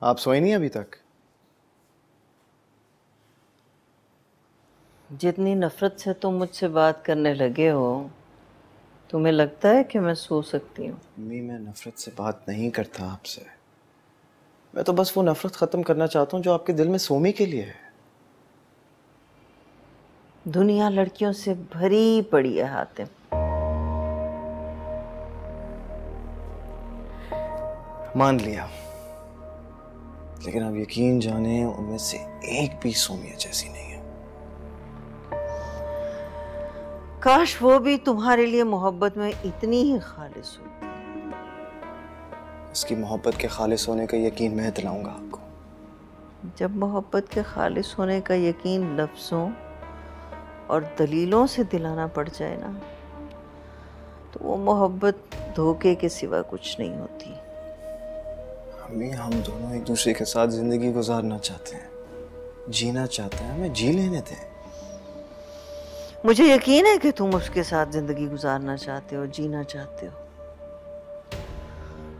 आप सोए नहीं अभी तक? जितनी नफरत से तुम मुझसे बात करने लगे हो, तुम्हें लगता है कि मैं सो सकती हूँ? अम्मी, मैं नफरत से बात नहीं करता आपसे। मैं तो बस वो नफरत खत्म करना चाहता हूँ जो आपके दिल में सोमी के लिए है। दुनिया लड़कियों से भरी पड़ी है हातिम। मान लिया, लेकिन अब यकीन जाने उनमें से एक भी सोमिया जैसी नहीं है। काश वो भी तुम्हारे लिए मोहब्बत में इतनी ही खालिस होती। इसकी मोहब्बत के खालिस होने का यकीन मैं दिलाऊंगा आपको। जब मोहब्बत के खालिस होने का यकीन लफ्ज़ों और दलीलों से दिलाना पड़ जाए ना, तो वो मोहब्बत धोखे के सिवा कुछ नहीं होती। अम्मी, हम दोनों एक दूसरे के साथ जिंदगी गुजारना चाहते हैं, जीना चाहते हैं, हमें जी लेने दें। मुझे यकीन है कि तुम उसके साथ जिंदगी गुजारना चाहते हो, जीना चाहते हो।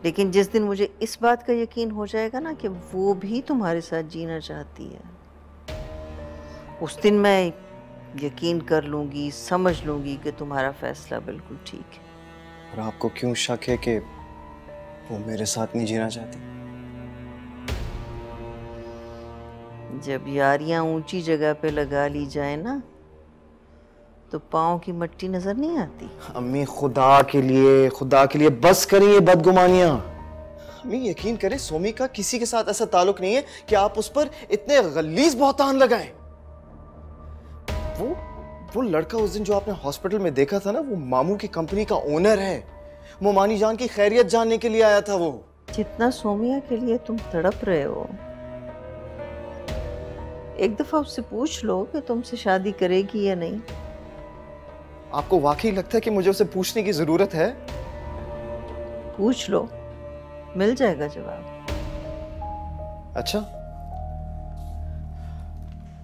लेकिन जिस दिन मुझे इस बात का यकीन हो जाएगा ना कि वो भी तुम्हारे साथ जीना चाहती है, उस दिन मैं यकीन कर लूंगी, समझ लूंगी कि तुम्हारा फैसला बिल्कुल ठीक है। और आपको क्यों शक है कि वो मेरे साथ नहीं जीना चाहती? जब यारियां ऊंची जगह पे लगा ली जाए ना, तो पाँव की मट्टी नजर नहीं आती। अम्मी, खुदा के लिए बस करें ये बदगुमानियां। अम्मी, यकीन करें, सोमी का किसी के साथ ऐसा ताल्लुक नहीं है कि आप उस पर इतने गलीज बहतान लगाएं। वो लड़का उस दिन जो आपने हॉस्पिटल में देखा था ना, वो मामू की कंपनी का ओनर है। मोमानी जान की खैरियत जानने के लिए आया था वो। जितना सोमिया के लिए तुम तड़प रहे हो, एक दफा उससे पूछ लो कि तुमसे शादी करेगी या नहीं। आपको वाकई लगता है कि मुझे उसे पूछने की जरूरत है? पूछ लो, मिल जाएगा जवाब। अच्छा,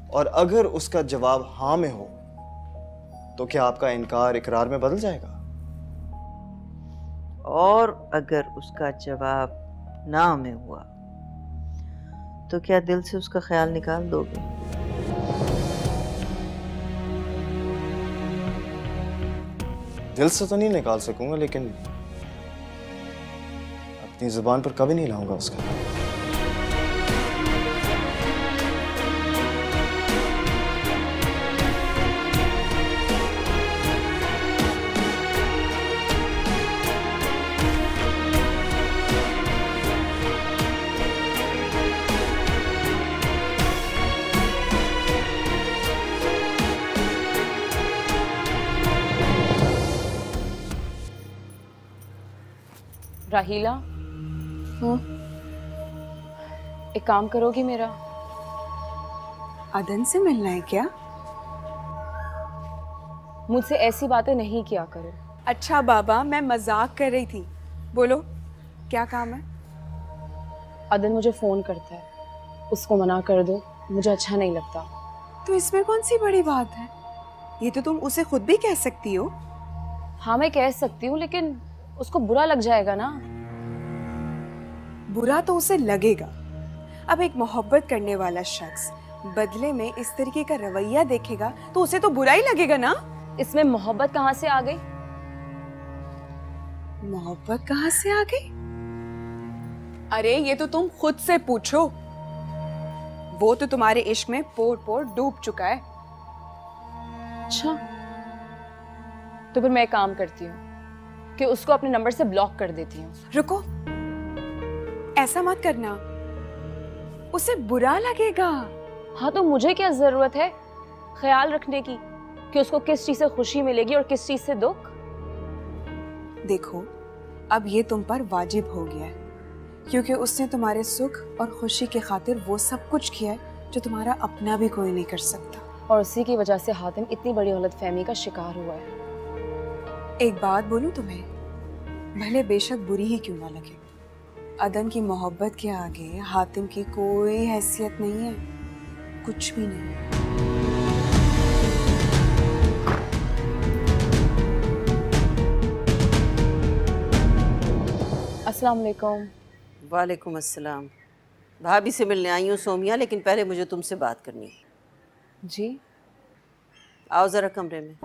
और अगर उसका जवाब हाँ में हो, तो क्या आपका इनकार इकरार में बदल जाएगा? और अगर उसका जवाब ना में हुआ, तो क्या दिल से उसका ख्याल निकाल दोगे? दिल से तो नहीं निकाल सकूंगा, लेकिन अपनी जुबान पर कभी नहीं लाऊंगा उसका। राहीला, एक काम करोगी मेरा? अदन से मिलना है क्या? मुझसे ऐसी बातें नहीं किया करो। अच्छा बाबा, मैं मजाक कर रही थी। बोलो, क्या काम है? अदन मुझे फोन करता है, उसको मना कर दो, मुझे अच्छा नहीं लगता। तो इसमें कौन सी बड़ी बात है? ये तो तुम उसे खुद भी कह सकती हो। हाँ, मैं कह सकती हूँ, लेकिन उसको बुरा लग जाएगा ना। बुरा तो उसे लगेगा। अब एक मोहब्बत करने वाला शख्स बदले में इस तरीके का रवैया देखेगा तो उसे तो बुरा ही लगेगा ना। इसमें मोहब्बत कहाँ से आ गई? मोहब्बत कहाँ से आ गई? अरे ये तो तुम खुद से पूछो। वो तो तुम्हारे इश्क में पोर पोर डूब चुका है। अच्छा, तो फिर मैं एक काम करती हूँ कि उसको अपने नंबर से ब्लॉक कर देती हूँ। रुको, ऐसा मत करना, उसे बुरा लगेगा। हाँ, तो मुझे क्या जरूरत है ख्याल रखने की कि उसको किस चीज से खुशी मिलेगी और किस चीज से दुख? देखो, अब ये तुम पर वाजिब हो गया है, क्योंकि उसने तुम्हारे सुख और खुशी की खातिर वो सब कुछ किया है जो तुम्हारा अपना भी कोई नहीं कर सकता। और उसी की वजह से हातिम इतनी बड़ी गलतफहमी का शिकार हुआ है। एक बात बोलूं तुम्हें, भले बेशक बुरी ही क्यों ना लगे, अदन की मोहब्बत के आगे हातिम की कोई हैसियत नहीं है, कुछ भी नहीं। अस्सलाम वालेकुम। वालेकुम अस्सलाम। भाभी से मिलने आई हूँ सोमिया, लेकिन पहले मुझे तुमसे बात करनी है। जी? आओ जरा कमरे में।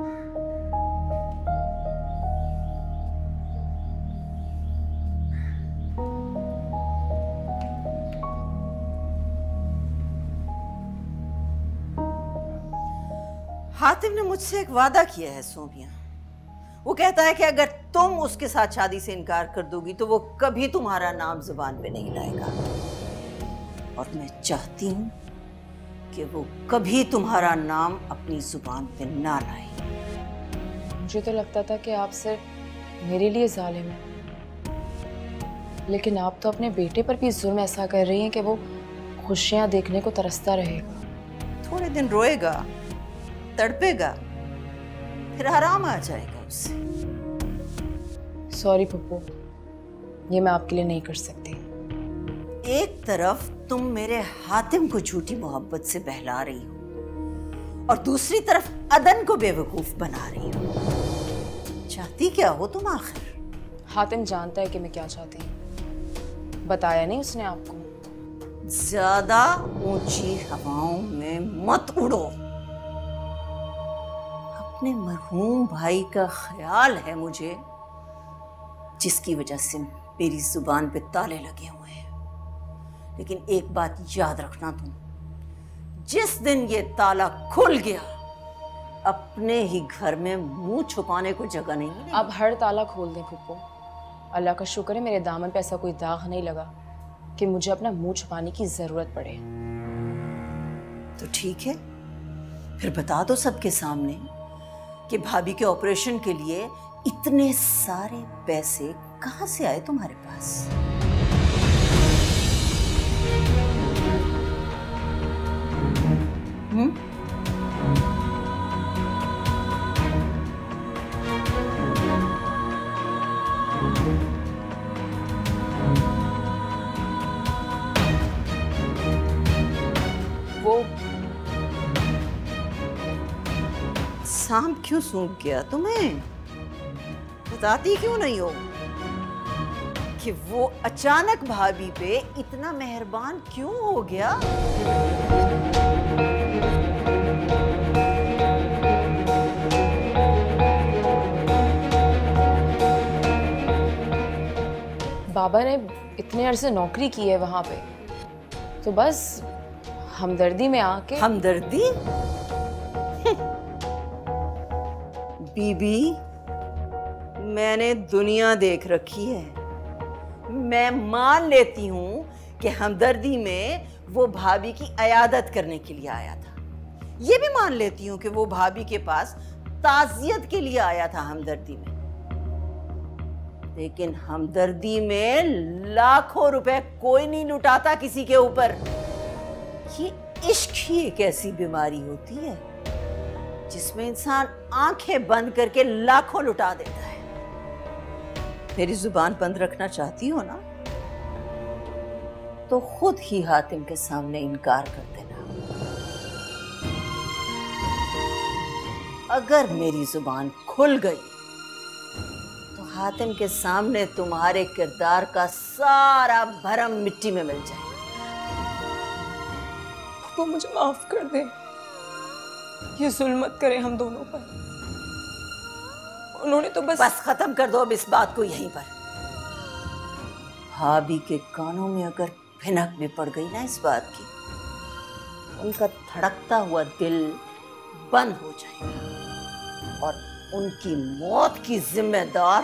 हातिम ने मुझसे एक वादा किया है सोमिया। वो कहता है कि अगर तुम उसके साथ शादी से इनकार कर दोगी तो वो कभी तुम्हारा नाम जुबान पे नहीं लाएगा, और मैं चाहती हूं कि वो कभी तुम्हारा नाम अपनी जुबान पे ना लाए। मुझे तो लगता था कि आप सिर्फ मेरे लिए जालिम हैं, लेकिन आप तो अपने बेटे पर भी जुल्म ऐसा कर रही हैं कि वो खुशियां देखने को तरसता रहेगा। थोड़े दिन रोएगा, तड़पेगा, फिर आराम आ जाएगा उसे। सॉरी पप्पू, ये मैं आपके लिए नहीं कर सकती। एक तरफ तुम मेरे हातिम को झूठी मोहब्बत से बहला रही हो और दूसरी तरफ अदन को बेवकूफ बना रही हो। चाहती क्या हो तुम आखिर? हातिम जानता है कि मैं क्या चाहती हूँ, बताया नहीं उसने आपको? ज्यादा ऊंची हवाओं में मत उड़ो। अपने मरहूम भाई का ख्याल है मुझे, जिसकी वजह से मेरी जुबान पे ताले लगे हुए हैं। लेकिन एक बात याद रखना तुम, जिस दिन ये ताला खुल गया, अपने ही घर में मुंह छुपाने को जगह नहीं मिलेगी। आप हर ताला खोल दें फुप्पो। अल्लाह का शुक्र है मेरे दामन पे ऐसा कोई दाग नहीं लगा कि मुझे अपना मुंह छुपाने की जरूरत पड़े। तो ठीक है, फिर बता दो सबके सामने कि भाभी के ऑपरेशन के लिए इतने सारे पैसे कहां से आए तुम्हारे पास? वो सांप क्यों सूंघ गया तुम्हें? बताती क्यों नहीं हो कि वो अचानक भाभी पे इतना मेहरबान क्यों हो गया? बाबा ने इतने अरसे नौकरी की है वहां पे, तो बस हमदर्दी में आके। हमदर्दी? बीबी, मैंने दुनिया देख रखी है। मैं मान लेती हूं कि हमदर्दी में वो भाभी की अयादत करने के लिए आया था। ये भी मान लेती हूँ कि वो भाभी के पास ताज़ियत के लिए आया था हमदर्दी में। लेकिन हमदर्दी में लाखों रुपए कोई नहीं लुटाता किसी के ऊपर। ये इश्क ही एक ऐसी बीमारी होती है जिसमें इंसान आंखें बंद करके लाखों लुटा देता है। मेरी जुबान बंद रखना चाहती हो ना, तो खुद ही हातिम के सामने इनकार कर देना। अगर मेरी जुबान खुल गई तो हातिम के सामने तुम्हारे किरदार का सारा भरम मिट्टी में मिल जाएगा। वो मुझे माफ कर दे, ये जुल्म मत करे हम दोनों पर। उन्होंने तो बस खत्म कर दो अब इस बात को यहीं पर। भाभी के कानों में अगर भिनक भी पड़ गई ना इस बात की, उनका धड़कता हुआ दिल बंद हो जाएगा और उनकी मौत की जिम्मेदार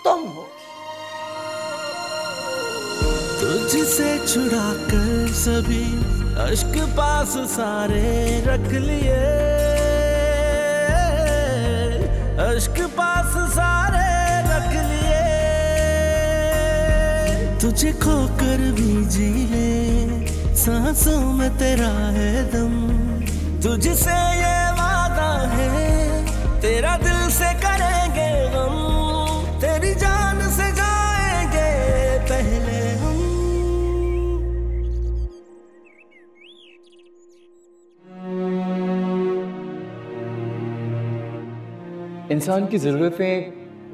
तुम होगी। तुझसे छुड़ा कर सभी अश्क पास सारे रख लिए, अश्क पास सारे रख लिए। तुझे खोकर भी जी ले, सांसों में तेरा है दम। तुझसे ये वादा है, तेरा दिल से करेंगे हम, तेरी जान से जाएंगे पहले हम। इंसान की ज़रूरतें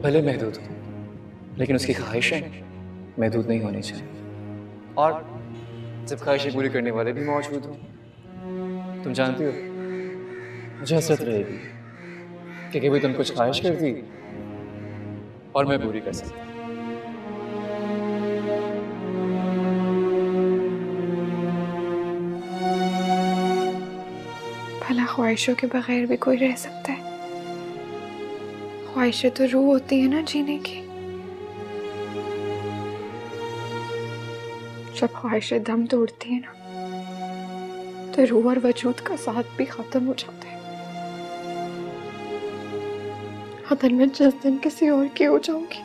भले महदूद हों, लेकिन उसकी ख्वाहिशें महदूद नहीं होनी चाहिए। और जब ख्वाहिशें पूरी करने वाले भी मौजूद हों। तुम जानती हो, मुझे हसरत रहेगी कि कभी तुम कुछ ख्वाहिश करती और मैं पूरी कर सकता। भला ख्वाहिशों के बगैर भी कोई रह सकता है? ख्वाहिशें तो रूह होती है ना जीने की। जब ख्वाहिशें दम तोड़ती है ना, तो रूह और वजूद का साथ भी खत्म हो जाता है। अदन मैं जिस दिन किसी और की हो जाऊंगी,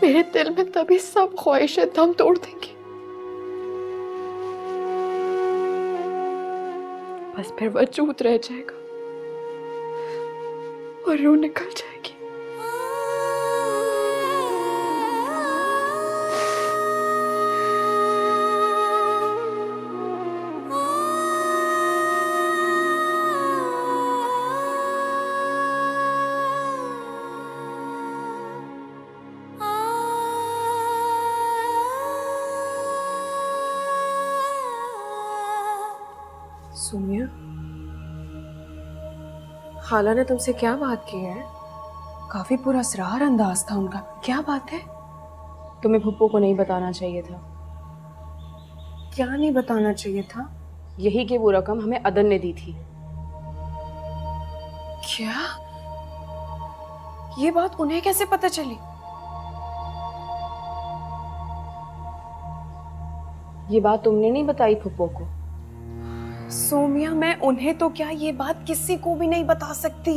मेरे दिल में तभी सब ख्वाहिशें दम तोड़ देंगी। बस फिर वजूद रह जाएगा और रूह निकल जाएगी। सोनिया, खाला ने तुमसे क्या बात की है? काफी पुरअसरार अंदाज था उनका। क्या बात है? तुम्हें फुप्पो को नहीं बताना चाहिए था। क्या नहीं बताना चाहिए था? यही कि वो रकम हमें अदन ने दी थी। क्या? ये बात उन्हें कैसे पता चली? ये बात तुमने नहीं बताई फुप्पो को? सोमिया, मैं उन्हें तो क्या, ये बात किसी को भी नहीं बता सकती।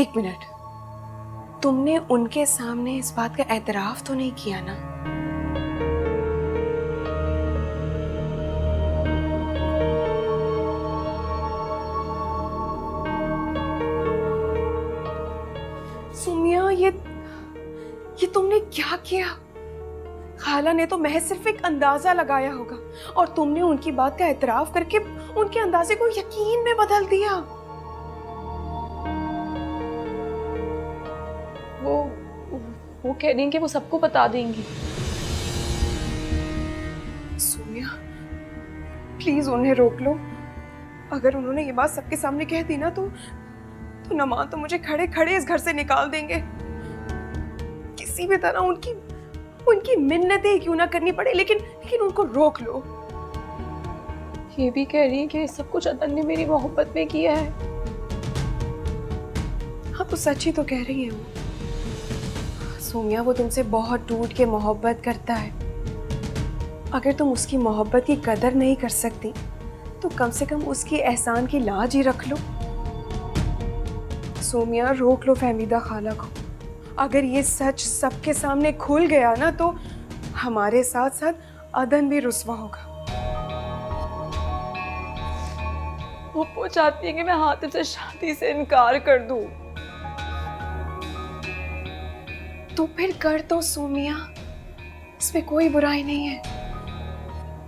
एक मिनट, तुमने उनके सामने इस बात का एतराफ तो नहीं किया ना? सोमिया, ये तुमने क्या किया? खाला ने तो महज सिर्फ एक अंदाजा लगाया होगा और तुमने उनकी बात का एतराफ करके उनके अंदाजे को यकीन में बदल दिया। वो कह रही हैं कि वो सबको बता देंगी। सोनिया, प्लीज उन्हें रोक लो। अगर उन्होंने ये बात सबके सामने कह दी ना तो नमान तो मुझे खड़े खड़े इस घर से निकाल देंगे। किसी भी तरह उनकी मिन्नतें क्यों ना करनी पड़े, लेकिन उनको रोक लो। ये भी कह रही है कि सब कुछ अदन ने मेरी मोहब्बत में किया है। हाँ, तो सच ही तो कह रही है वो। सोनिया, वो तुमसे बहुत टूट के मोहब्बत करता है। अगर तुम उसकी मोहब्बत की कदर नहीं कर सकती तो कम से कम उसकी एहसान की लाज ही रख लो। सोनिया, रोक लो फहमीदा खाला को। अगर ये सच सबके सामने खुल गया ना तो हमारे साथ साथ अदन भी रुस्वा होगा। वो चाहती है कि मैं हातिम से शादी से इनकार कर दूं। तो फिर कर दो सोमिया, इसमें कोई बुराई नहीं है।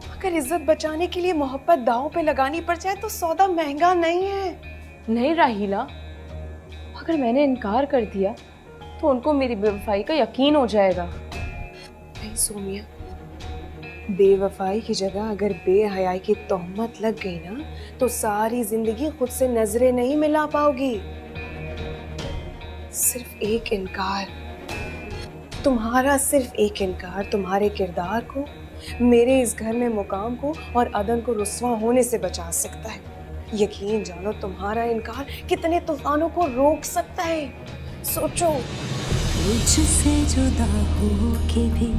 अगर इज्जत बचाने के लिए मोहब्बत दांव पे लगानी पड़ जाए तो सौदा महंगा नहीं है। नहीं राहीला, अगर मैंने इनकार कर दिया तो उनको मेरी बेवफाई का यकीन हो जाएगा। नहीं सोमिया, बेवफाई की जगह अगर बेहयाई की तोहमत लग गई ना तो सारी जिंदगी खुद से नजरें नहीं मिला पाओगी। सिर्फ एक इनकार, तुम्हारा सिर्फ एक इनकार तुम्हारे किरदार को, मेरे इस घर में मुकाम को और अदन को रुस्वा होने से बचा सकता है। यकीन जानो, तुम्हारा इनकार कितने तूफानों को रोक सकता है। सोचो। मुझसे जुदा हो के भी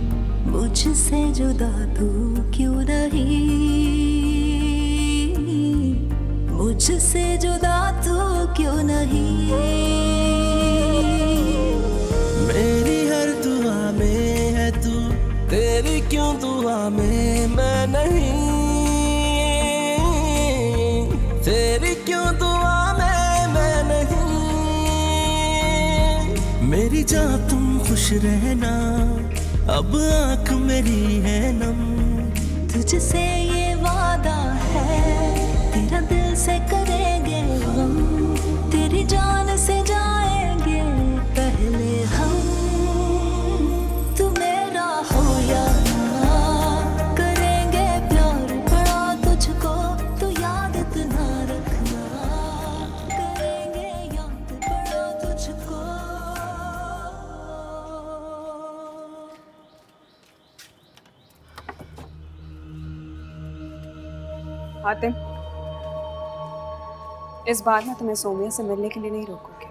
मुझसे जुदा तू क्यों नहीं, मुझसे जुदा तू क्यों नहीं। मेरी हर दुआ में है तू, तेरी क्यों दुआ में मैं नहीं, तेरी क्यों दुआ में मैं नहीं। मेरी जान तुम खुश रहना, अब आँख मेरी है नम, तुझसे ये वादा है तेरा दिल से करेंगे हम, तेरी जान से जाएंगे पहले हम। हातिम, इस बार मैं तुम्हें सोमिया से मिलने के लिए नहीं रोकूंगी।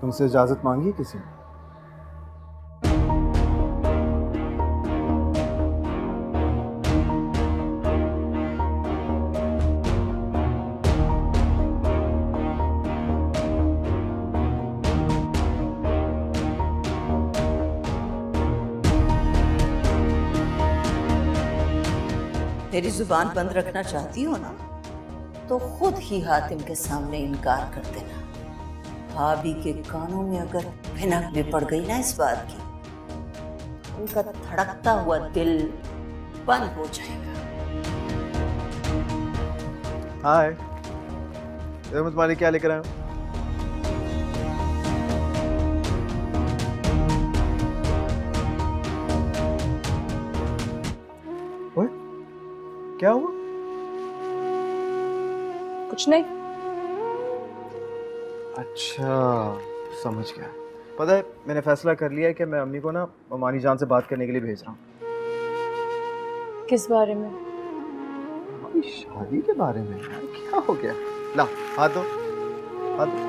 तुमसे इजाजत मांगी किसी ने? तेरी जुबान बंद रखना चाहती हो ना, तो खुद ही हातिम के सामने इनकार कर देना। भाभी के कानों में अगर भिनक भी पड़ गई ना इस बात की, उनका धड़कता हुआ दिल बंद हो जाएगा। हाय, तुम्हारे क्या लेकर आए हो? क्या हुआ? कुछ नहीं। अच्छा, समझ गया। पता है, मैंने फैसला कर लिया है कि मैं अम्मी को ना मानी जान से बात करने के लिए भेज रहा हूँ। किस बारे में? हमारी शादी के बारे में। यार क्या हो गया? ला, हाथ दो, हाथ दो।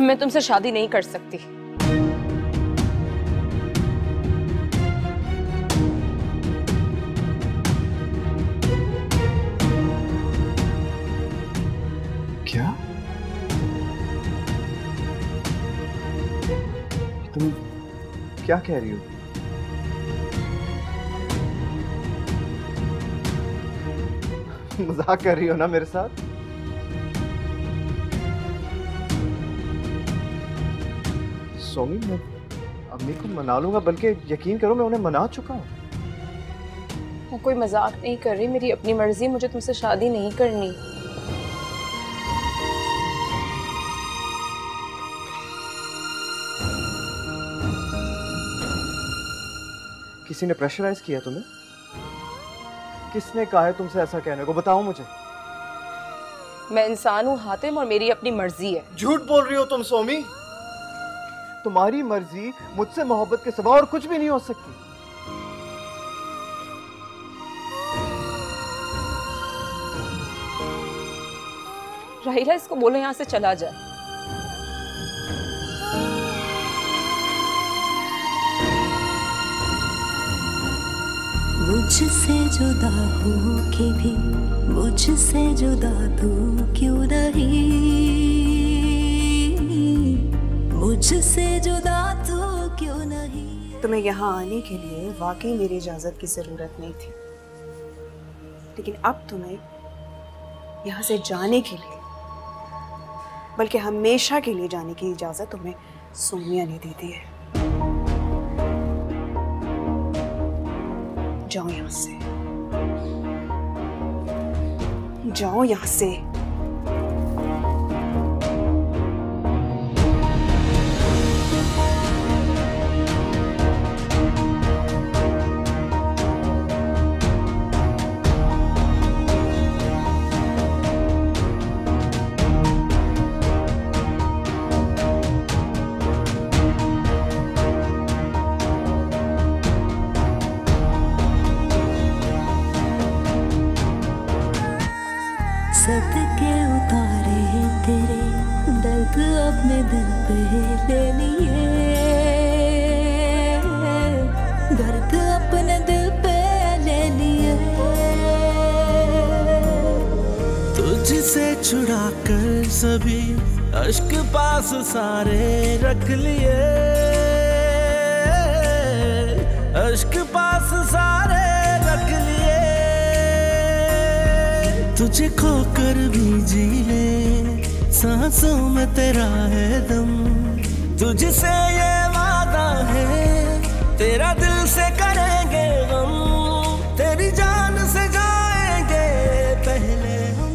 मैं तुमसे शादी नहीं कर सकती। क्या? तुम क्या कह रही हो? मजाक कर रही हो ना मेरे साथ? सोमी, मैं अम्मी को मना लूंगा, बल्कि यकीन करो मैं उन्हें मना चुका हूँ। मैं कोई मजाक नहीं कर रही, मेरी अपनी मर्जी, मुझे तुमसे शादी नहीं करनी। किसी ने प्रेशराइज किया तुम्हें? किसने कहा है तुमसे ऐसा कहने को? बताओ मुझे। मैं इंसान हूँ हातिम, और मेरी अपनी मर्जी है। झूठ बोल रही हो तुम सोमी। तुम्हारी मर्जी मुझसे मोहब्बत के सिवा और कुछ भी नहीं हो सकती। राहिला, इसको बोलो यहाँ से चला जाए। मुझसे जुदा हो के भी मुझसे जुदा तू क्यों नहीं, मुझसे जुदा तू क्यों नहीं। तुम्हें यहाँ आने के लिए वाकई मेरी इजाजत की जरूरत नहीं थी, लेकिन अब तुम्हें यहाँ से जाने के लिए, बल्कि हमेशा के लिए जाने की इजाजत तुम्हें सोमिया ने दे दी है। जाओ यहाँ से, जाओ यहाँ से। सदके उतारे तेरे दर्द अपने दिल पे ले लिए, दर्द अपने दिल पे ले लिए। तुझसे छुड़ा कर सभी अश्क पास सारे रख लिए, अश्क पास सारे रख लिए। तुझे खोकर भी जी ले सांसों में तेरा है दम, तुझसे ये वादा है तेरा दिल से करेंगे गम, तेरी जान से जाएंगे पहले हम।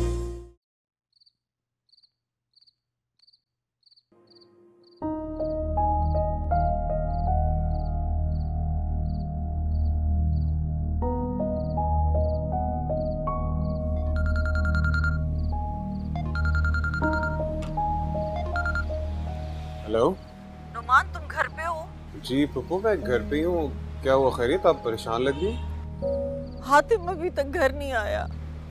हेलो नुमान, तुम घर पे हो? जी पप्पू, मैं घर पे ही हूँ। क्या हुआ, खैरियत? आप परेशान लग गई? हातिम अभी तक घर नहीं आया,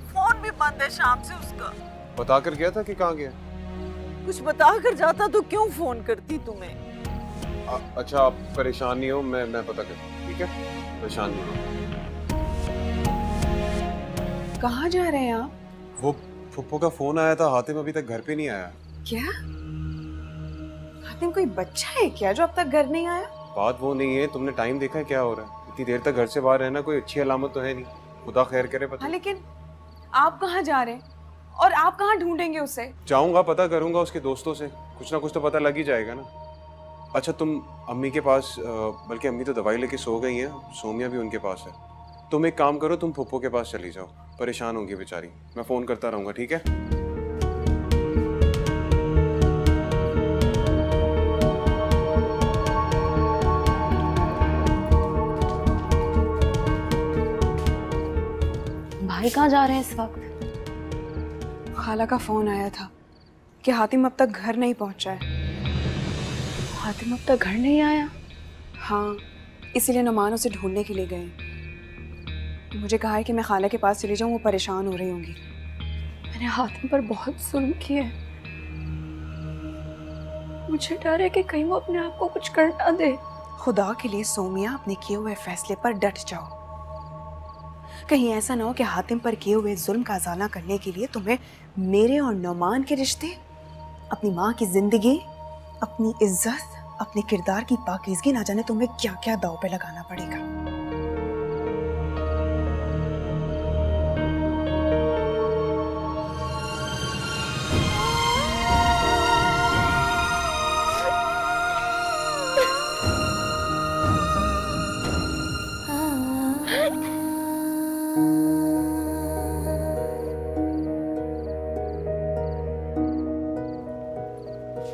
फोन भी बंद है शाम से उसका। बता कर गया था कि कहाँ गया? कुछ बता कर जाता तो क्यों फोन करती तुम्हें? अच्छा, आप परेशान नहीं हो, मैं पता कर, ठीक है? परेशान नहीं हो। कहाँ जा रहे हैं आप? वो पप्पू का फोन आया था, हातिम अभी तक घर पे नहीं आया। क्या हातिम कोई बच्चा है क्या जो अब तक घर नहीं आया? बात वो नहीं है, तुमने टाइम देखा है क्या हो रहा है? इतनी देर तक घर से बाहर रहना कोई अच्छी अलामत तो है नहीं। खुदा खैर करे। पता हाँ, लेकिन आप कहाँ जा रहे हैं और आप कहाँ ढूंढेंगे उसे? जाऊंगा, पता करूंगा उसके दोस्तों से, कुछ ना कुछ तो पता लग ही जाएगा ना। अच्छा, तुम अम्मी के पास, बल्कि अम्मी तो दवाई लेके सो गई हैं, सोमिया भी उनके पास है। तुम एक काम करो, तुम फुप्पो के पास चली जाओ, परेशान होंगी बेचारी। मैं फोन करता रहूंगा, ठीक है? भाई कहाँ जा रहे हैं इस वक्त? खाला का फोन आया था कि हातिम अब तक घर नहीं पहुंचा है। हातिम अब तक घर नहीं आया? हाँ, इसीलिए नुमान उसे ढूंढने के लिए गए। मुझे कहा है कि मैं खाला के पास चली जाऊं, वो परेशान हो रही होंगी। मैंने हातिम पर बहुत जुल्म किया है। मुझे डर है कि कहीं वो अपने आप को कुछ कर ना दे। खुदा के लिए सोमिया, अपने किए हुए फैसले पर डट जाओ। कहीं ऐसा ना हो कि हातिम पर किए हुए जुल्म का अजाला करने के लिए तुम्हें मेरे और नुमान के रिश्ते, अपनी माँ की जिंदगी, अपनी इज्जत, अपने किरदार की पाकीज़गी, ना जाने तुम्हें क्या क्या दांव पे लगाना पड़ेगा।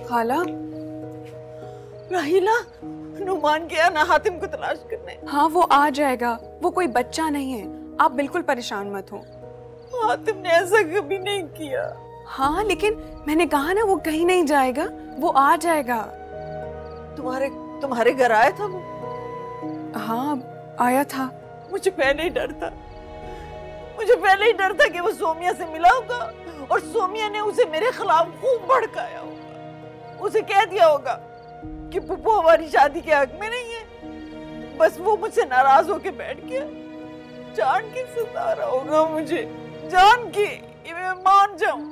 खाला, राहिला, नुमान गया ना हातिम को तलाश करने। हाँ, वो आ जाएगा। वो कोई बच्चा नहीं है, आप बिल्कुल परेशान मत हो। हातिम ने ऐसा कभी नहीं किया। हाँ, लेकिन मैंने कहा ना, वो कहीं नहीं जाएगा, वो आ जाएगा। तुम्हारे घर आया था वो? हाँ, आया था। मुझे पहले ही डर था, कि वो सोमिया से मिला होगा और सोमिया ने उसे मेरे खिलाफ खूब भड़काया होगा। उसे कह दिया होगा कि पुप्पो हमारी शादी के हक में नहीं है। बस वो मुझसे नाराज होके बैठ गया। जान के सता रहा होगा मुझे, जान के, ये मैं मान जाऊं।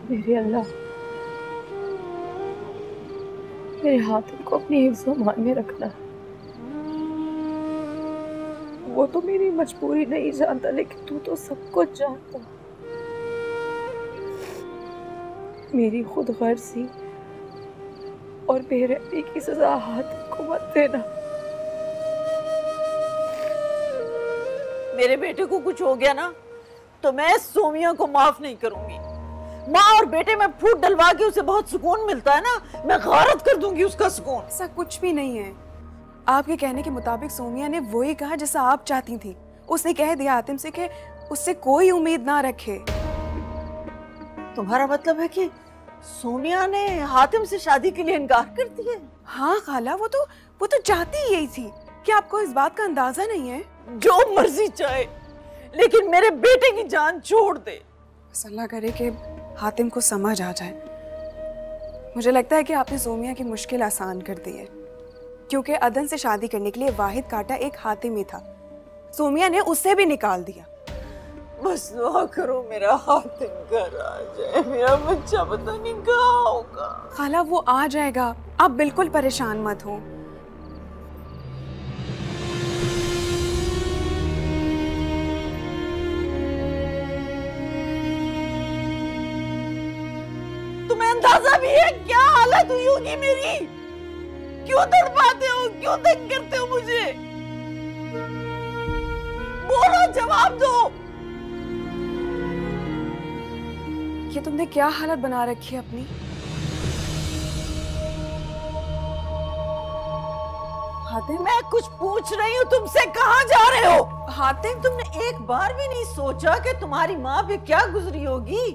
मेरे अल्लाह, मेरे हाथों को अपनी हिफ्ज़-ओ-मान में रखना। वो तो मेरी मजबूरी नहीं जानता, लेकिन तू तो सब कुछ जानता। मेरी खुद गर्जी और बेरहमी की सजा हातिम को मत देना। मेरे बेटे को कुछ हो गया ना तो मैं सोमिया को माफ नहीं करूंगी। माँ और बेटे में फूट डलवा के उसे बहुत सुकून मिलता है ना, मैं गारत कर दूंगी उसका सुकून। ऐसा कुछ भी नहीं है। आपके कहने के मुताबिक सोमिया ने वही कहा जैसा आप चाहती थी। उसने कह दिया हातिम से कि उससे कोई उम्मीद ना रखे। तुम्हारा मतलब है कि सोमिया ने हातिम से शादी के लिए इनकार कर दिया? हाँ खाला, वो तो चाहती ही यही थी। क्या आपको इस बात का अंदाजा नहीं है? जो मर्जी चाहे, लेकिन मेरे बेटे की जान छोड़ दे। बस अल्लाह करे कि हातिम को समझ आ जाए। मुझे लगता है कि आपने सोमिया की मुश्किल आसान कर दी है, क्योंकि अदन से शादी करने के लिए वाहिद कांटा एक हातिम ही था। सोमिया ने उससे भी निकाल दिया। बस दुआ करो मेरा हातिम घर आ जाए, मेरा बच्चा पता नहीं कहाँ होगा। खाला, वो आ जाएगा, आप बिल्कुल परेशान मत हो। तुम्हें अंदाजा भी है क्या हालत हुई होगी मेरी? क्यों तड़पाते हो, क्यों तंग करते हो मुझे? बोलो, जवाब दो। ये तुमने क्या हालत बना रखी है अपनी? हातिम, मैं कुछ पूछ रही हूँ तुमसे, कहाँ जा रहे हो? हातिम, तुमने एक बार भी नहीं सोचा कि तुम्हारी माँ पे क्या गुजरी होगी?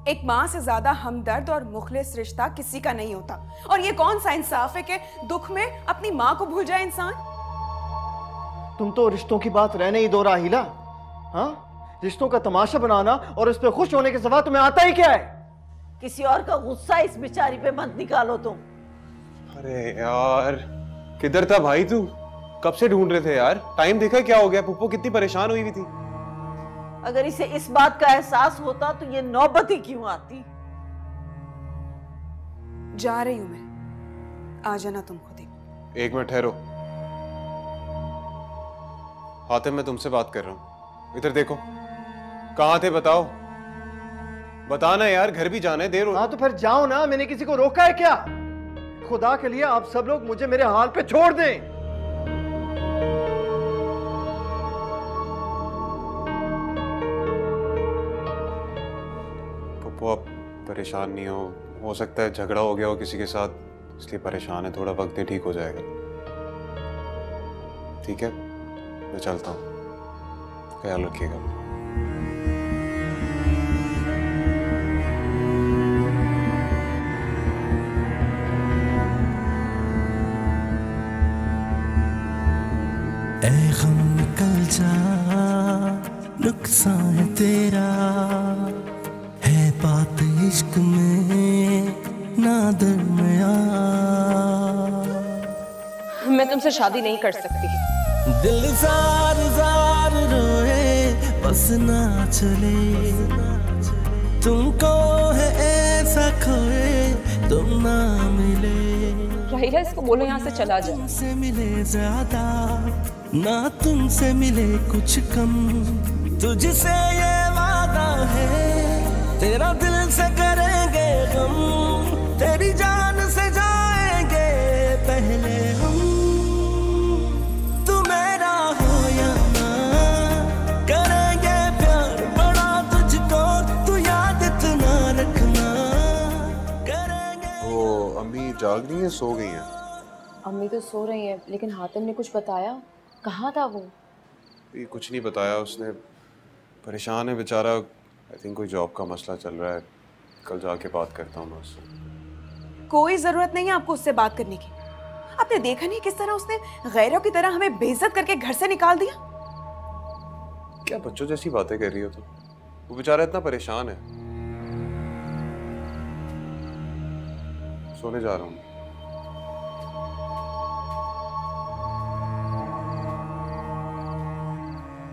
एक माँ से ज्यादा हमदर्द और मुखलिस रिश्ता किसी का नहीं होता। और ये कौन सा इंसाफ है कि दुख में अपनी माँ को भूल जाए इंसान। तुम तो रिश्तों की बात रहने ही दो राहिला। हाँ, रिश्तों का तमाशा बनाना और उस पर खुश होने के सिवा तुम्हें आता ही क्या है? किसी और का गुस्सा इस बेचारी पे मत निकालो तुम। अरे यार, किधर था भाई तू? कब से ढूंढ रहे थे यार। टाइम देखा क्या हो गया? पुप्पो कितनी परेशान हुई थी। अगर इसे इस बात का एहसास होता तो ये नौबत ही क्यों आती। जा रही हूं मैं, आ जाना तुम खुद ही। एक मिनट ठहरो। हातिम, मैं तुमसे बात कर रहा हूं। इधर देखो, कहां थे बताओ। बताना यार, घर भी जाना है, देर हो। हाँ तो फिर जाओ ना, मैंने किसी को रोका है क्या? खुदा के लिए आप सब लोग मुझे मेरे हाल पे छोड़ दें। पुप्पो आप परेशान नहीं हो सकता है झगड़ा हो गया हो किसी के साथ, इसलिए परेशान है। थोड़ा वक्त ही ठीक हो जाएगा। ठीक है, मैं चलता हूँ, ख्याल रखिएगा। ऐ गम निकल जा, नुकसान है तेरा, है बात इश्क में ना दरमिया। मैं तुमसे शादी नहीं कर सकती। दिल जार जार रोए बस ना चले, तुमको है ऐसा खोए तुम ना मिले। राहिला, इसको बोलो यहाँ से चला जाए। तुमसे मिले ज्यादा ना तुमसे मिले कुछ कम, तुझसे ये वादा है तेरा दिल से करेंगे गम, तेरी जान से जाएंगे पहले हम। तू मेरा हो या ना करेंगे प्यार बड़ा तुझको, तू याद इतना रखना करेंगे। वो अम्मी जाग रही है, सो गई है? अम्मी तो सो रही है, लेकिन हातिम ने कुछ बताया? कहाँ था वो? ये कुछ नहीं बताया उसने। परेशान है बेचारा। आई थिंक कोई जॉब का मसला चल रहा है। कल जाके बात करता हूँ मैं उससे। कोई जरूरत नहीं है आपको उससे बात करने की। आपने देखा नहीं किस तरह उसने गैरों की तरह हमें बेइज्जत करके घर से निकाल दिया। क्या बच्चों जैसी बातें कर रही हो तुम? वो बेचारा इतना परेशान है। सोने जा रहा हूँ।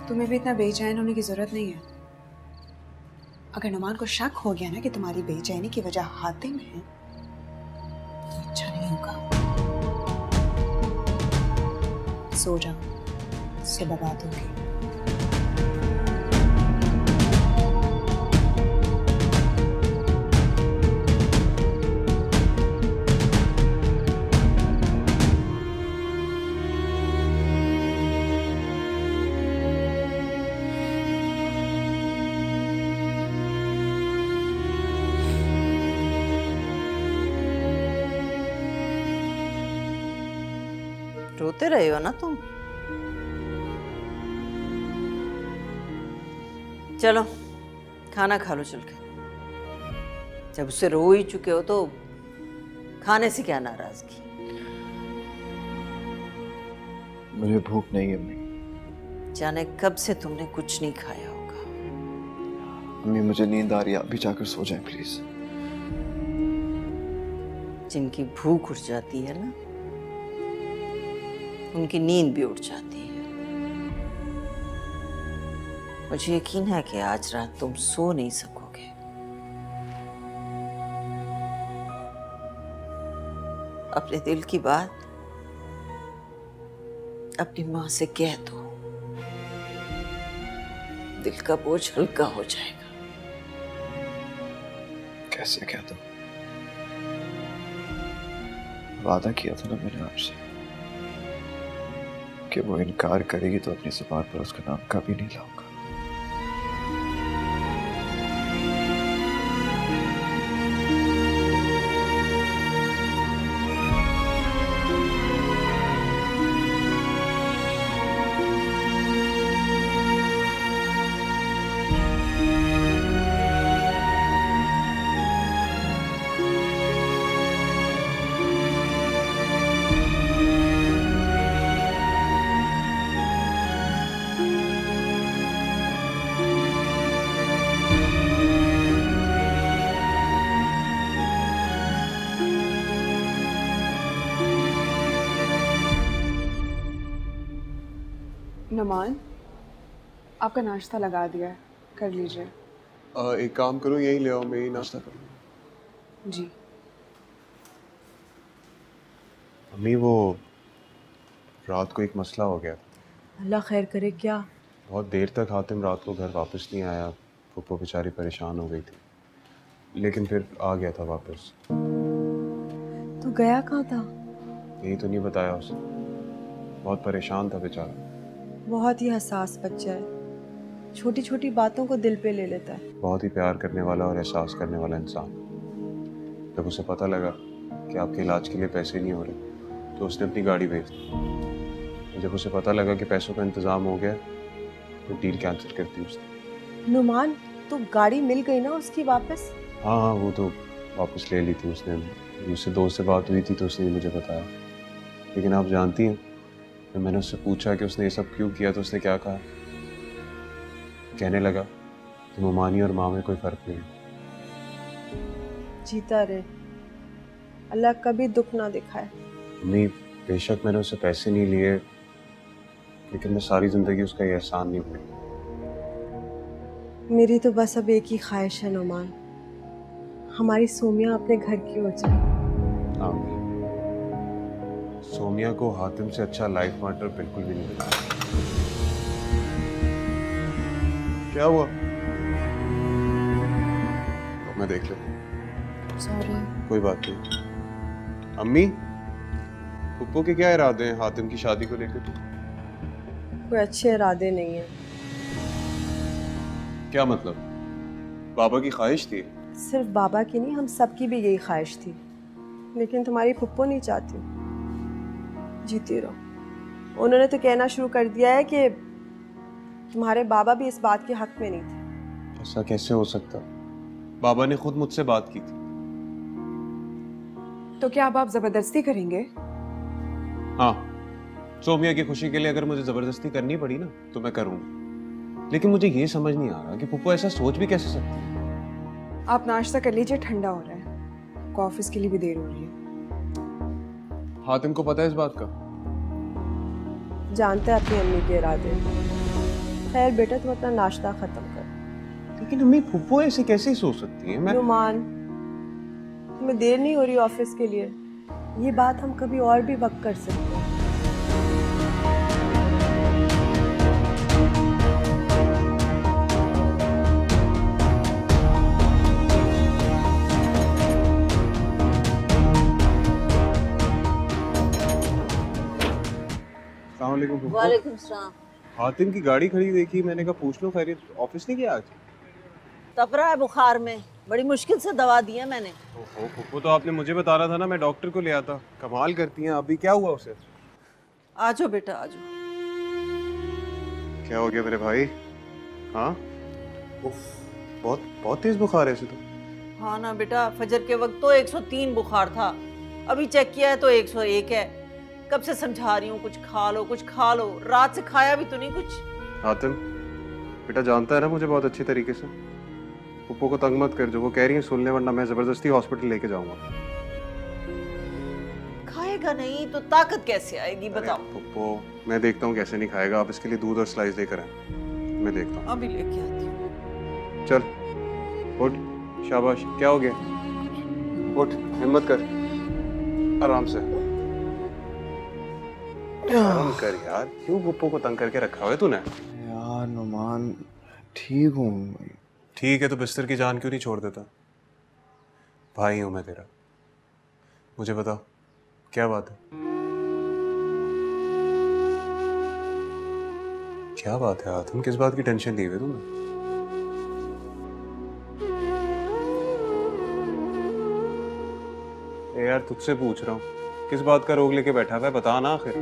तुम्हें भी इतना बेचैन होने की जरूरत नहीं है। अगर नुमान को शक हो गया ना कि तुम्हारी बेचैनी की वजह हातिम है तो अच्छा नहीं होगा। सो जाओ, सुबह बात होगी। रोते रहे हो ना तुम? चलो खाना खा लो चल के। जब उससे रो ही चुके हो तो खाने से क्या नाराजगी? मुझे भूख नहीं है अम्मी। जाने कब से तुमने कुछ नहीं खाया होगा। अम्मी मुझे नींद आ रही है, अभी जाकर सो जाएं प्लीज। जिनकी भूख उठ जाती है ना, उनकी नींद भी उठ जाती है। मुझे यकीन है कि आज रात तुम सो नहीं सकोगे। अपने दिल की बात अपनी माँ से कह दो, दिल का बोझ हल्का हो जाएगा। कैसे कह दो? वादा किया था ना मैंने आपसे कि वो इनकार करेगी तो अपनी जुबान पर उसका नाम कभी नहीं लाऊंगा। नुमान, आपका नाश्ता लगा दिया है, कर लीजिए। एक काम करो, यही ले आओ, मैं ही नाश्ता करूँ। जी। अम्मी वो रात को एक मसला हो गया। अल्लाह खैर करे। क्या? बहुत देर तक हातिम रात को घर वापस नहीं आया। फुप्पो बेचारी परेशान हो गई थी, लेकिन फिर आ गया था वापस। तू गया कहाँ था? यही तो नहीं बताया उसे। बहुत परेशान था बेचारा। बहुत ही हसास बच्चा है, छोटी छोटी बातों को दिल पे ले लेता है। बहुत ही प्यार करने वाला और एहसास करने वाला इंसान। जब उसे पता लगा कि आपके इलाज के लिए पैसे नहीं हो रहे तो उसने अपनी गाड़ी बेच दी। जब उसे पता लगा कि पैसों का इंतजाम हो गया तो डील कैंसिल कर दी उसने। नुमान, तो गाड़ी मिल गई ना उसकी वापस? हाँ हाँ, वो तो वापस ले ली थी उसने। उससे दोस्त से बात हुई थी तो उसने मुझे बताया। लेकिन आप जानती हैं, जब मैंने उससे पूछा कि उसने ये सब क्यों किया तो उसने क्या कहा? कहने लगा कि ममानी और माँ में कोई फ़र्क नहीं। जीता रहे, अल्लाह कभी दुख ना दिखाए। नहीं, बेशक मैंने उससे पैसे नहीं लिए, लेकिन मैं सारी ज़िंदगी उसका ये एहसान नहीं भूली। मेरी तो बस अब एक ही ख्वाहिश है नुमान, हमारी सोमिया अपने घर की हो जाए। आमीन। सोमिया को हातिम से अच्छा लाइफ पार्टनर बिल्कुल भी नहीं मिला। क्या हुआ? मैं देख लूं। सॉरी। कोई बात नहीं। अम्मी, पुप्पो के क्या इरादे हैं हातिम की शादी को लेकर? कोई अच्छे इरादे नहीं है। क्या मतलब? बाबा की ख्वाहिश थी? सिर्फ बाबा की नहीं, हम सबकी भी यही ख्वाहिश थी, लेकिन तुम्हारी पुप्पो नहीं चाहती। जीती रहो। उन्होंने तो कहना शुरू कर दिया है कि तुम्हारे बाबा भी इस बात के हक में नहीं थे। ऐसा कैसे हो सकता? बाबा ने खुद मुझसे बात की थी। तो क्या अब आप जबरदस्ती करेंगे? हाँ, सोमिया की खुशी के लिए अगर मुझे जबरदस्ती करनी पड़ी ना तो मैं करूंगा। लेकिन मुझे ये समझ नहीं आ रहा कि पुप्पो ऐसा सोच भी कैसे सकती है। आप नाश्ता कर लीजिए, ठंडा हो रहा है। आपको ऑफिस के लिए भी देर हो रही है। हातिम को पता है इस बात का? जानते हैं अपनी अम्मी के इरादे। खैर बेटा, तुम अपना नाश्ता खत्म कर। लेकिन अम्मी, पुप्पो ऐसे कैसे सोच सकती है? मैं नुमान, तुम्हें देर नहीं हो रही ऑफिस के लिए? ये बात हम कभी और भी वक्त कर सकते हैं। वालेकुम सलाम। हातिम की गाड़ी खड़ी देखी, मैंने कहा पूछ लो खैरियत। ऑफिस नहीं गया आज? तप रहा है बुखार में, बड़ी मुश्किल से दवा दी है मैंने। ओहो पुप्पो, तो आपने मुझे बताना था ना, मैं डॉक्टर को ले आता। कमाल करती हैं। अभी क्या हुआ उसे? आजो बेटा आजो। क्या हो गया मेरे भाई? हाँ, बहुत बहुत तेज बुखार है इसे तो। हाँ ना बेटा, फजर के वक्त तो 103 बुखार था, अभी चेक किया है तो 101 है। कब से समझा रही हूँ कुछ खा लो कुछ खा लो, रात से खाया भी तो नहीं कुछ। हातिम बेटा जानता है ना मुझे बहुत अच्छी तरीके से। पुप्पो को तंग मत कर, जो वो कह रही है सुन ले, वरना मैं जबरदस्ती हॉस्पिटल लेके जाऊंगा। खाएगा नहीं तो ताकत कैसे आएगी बताओ? पुप्पो मैं देखता हूँ कैसे नहीं खाएगा। आप इसके लिए दूध और स्लाइस लेकर आए, मैं देखता हूँ। अभी लेके आती हूँ। चल उठ, शाबाश। क्या हो गया? उठ, हिम्मत कर, आराम से आराम कर यार। क्यों पुप्पो को तंग करके रखा हुआ है तूने? यार नुमान, ठीक हूँ। ठीक है तो बिस्तर की जान क्यों नहीं छोड़ देता? भाई हूं मैं तेरा। मुझे बता क्या बात है? क्या बात है हातिम, किस बात की टेंशन ली हुई तुमने? यार तुझसे पूछ रहा हूँ, किस बात का रोग लेके बैठा हुआ है, बता ना आखिर।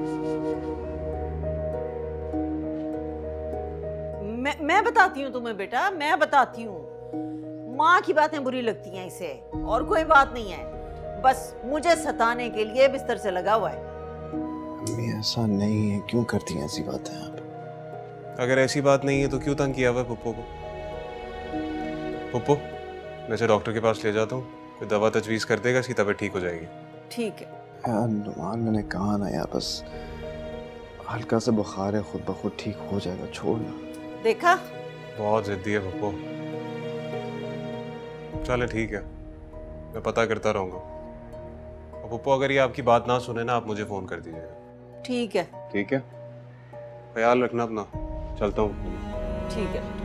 मैं बताती हूँ तुम्हें बेटा, मैं बताती हूँ। माँ की बातें बुरी लगती हैं इसे, और कोई बात नहीं है, बस मुझे सताने के लिए बिस्तर से लगा हुआ है। अम्मी ऐसा नहीं है, क्यों करती हैं ऐसी बातें आप? अगर ऐसी बात नहीं है तो क्यों तंग किया हुआ है पुप्पो को? पुप्पो मैं इसे डॉक्टर के पास ले जाता हूँ, कोई दवा तजवीज़ कर देगा, इसकी तबीयत ठीक हो जाएगी। ठीक है यार नुमान, मैंने कहा ना यार, बस हल्का सा बुखार है, खुद ब खुद ठीक हो जाएगा, छोड़ना। देखा? बहुत जिद्दी है पप्पू। चले ठीक है, मैं पता करता रहूंगा। और पप्पू अगर ये आपकी बात ना सुने ना, आप मुझे फोन कर दीजिएगा। ठीक है। ठीक है, ख्याल रखना अपना। चलता हूँ। ठीक है।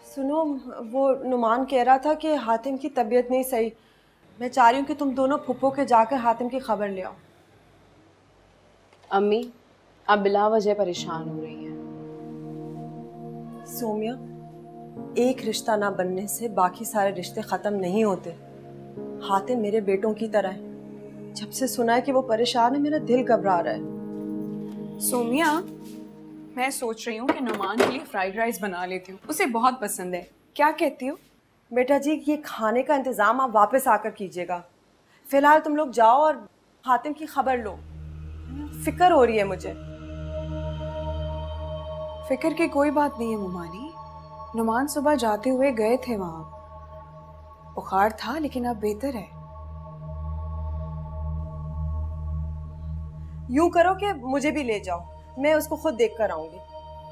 सुनो, वो नुमान कह रहा था कि हातिम की तबीयत नहीं सही। मैं चाह रही हूँ कि तुम दोनों फुप्पो के जाकर हातिम की खबर ले आओ। अम्मी, आप बिला वजह परेशान हो रही हैं। सोमिया, एक रिश्ता ना बनने से बाकी सारे रिश्ते ख़त्म नहीं होते। हातिम मेरे बेटों की तरह है। जब से सुना है कि वो परेशान है, मेरा दिल घबरा रहा है। सोमिया, मैं सोच रही हूँ कि नुमान के लिए फ्राइड राइस बना लेती हूँ, उसे बहुत पसंद है। क्या कहती हो? बेटा जी, ये खाने का इंतज़ाम आप वापस आकर कीजिएगा। फ़िलहाल तुम लोग जाओ और हातिम की खबर लो। फिक्र हो रही है मुझे। फिक्र की कोई बात नहीं है मुमानी। नुमान सुबह जाते हुए गए थे वहाँ। बुखार था लेकिन अब बेहतर है। यूं करो कि मुझे भी ले जाओ, मैं उसको खुद देख कर आऊंगी।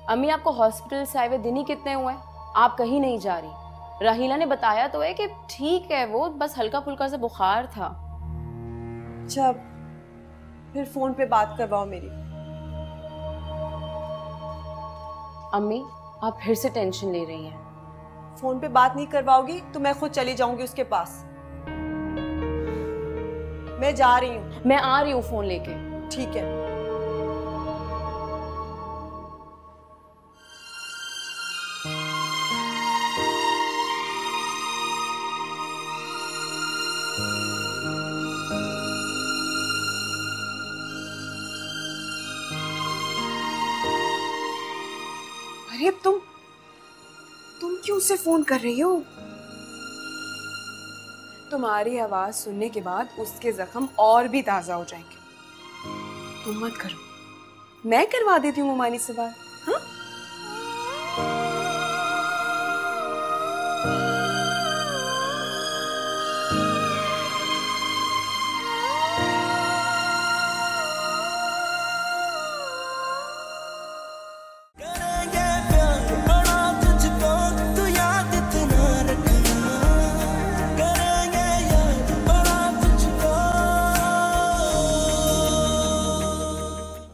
अम्मी, आपको हॉस्पिटल से आए हुए दिन ही कितने हुए? आप कहीं नहीं जा रही। राहीला ने बताया तो है कि ठीक है, वो बस हल्का फुल्का सा बुखार था। अच्छा, फिर फोन पे बात करवाओ मेरी। अम्मी, आप फिर से टेंशन ले रही हैं। फोन पे बात नहीं करवाओगी तो मैं खुद चली जाऊंगी उसके पास। मैं जा रही हूँ। मैं आ रही हूँ फोन लेके। ठीक है। अरे तुम क्यों उसे फोन कर रही हो? तुम्हारी आवाज सुनने के बाद उसके जख्म और भी ताजा हो जाएंगे। तुम मत करो, मैं करवा देती हूँ मुमानी से बात। हाँ?